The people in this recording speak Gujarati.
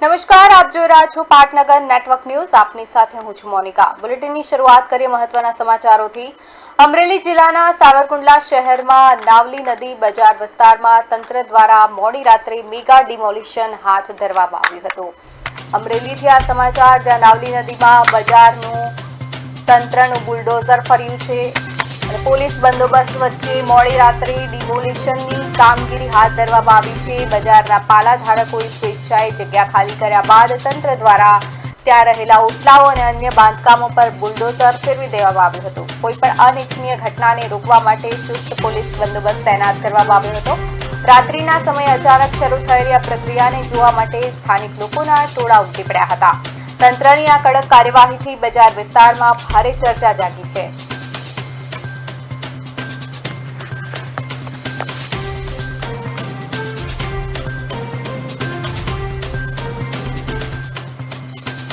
નમસ્કાર, આપ જોઈ રહ્યા છો પાટનગર નેટવર્ક ન્યૂઝ. આપની સાથે હું છું મોનિકા. બુલેટિનની શરૂઆત કરીએ મહત્વના સમાચારોથી. અમરેલી જિલ્લાના સાવરકુંડલા શહેરમાં નાવલી નદી બજાર વિસ્તારમાં તંત્ર દ્વારા મોડી રાત્રે મેગા ડિમોલિશન હાથ ધરવામાં આવ્યું હતું. અમરેલીથી આ સમાચાર, જ્યાં નાવલી નદીમાં બજારનું તંત્રનું બુલડોઝર ફર્યું છે અને પોલીસ બંદોબસ્ત વચ્ચે મોડી રાત્રે ડિમોલિશનની કામગીરી હાથ ધરવામાં આવી છે. બજારના પાલા ધારકોએ સ્વેચ્છાએ જગ્યા ખાલી કર્યા બાદ તંત્ર દ્વારા ત્યાં રહેલા ઓટલાઓ અને અન્ય બાંધકામો પર બુલડોઝર ફેરવી દેવામાં આવ્યું હતું. કોઈ પણ અનિચ્છનીય ઘટનાને રોકવા માટે ચુસ્ત પોલીસ બંદોબસ્ત તૈનાત કરવામાં આવ્યો હતો. રાત્રિના સમયે અચાનક શરૂ થયેલી આ પ્રક્રિયાને જોવા માટે સ્થાનિક લોકોના ટોળા ઉમટી પડ્યા હતા. તંત્રની આ કડક કાર્યવાહીથી બજાર વિસ્તારમાં ભારે ચર્ચા જાગી છે.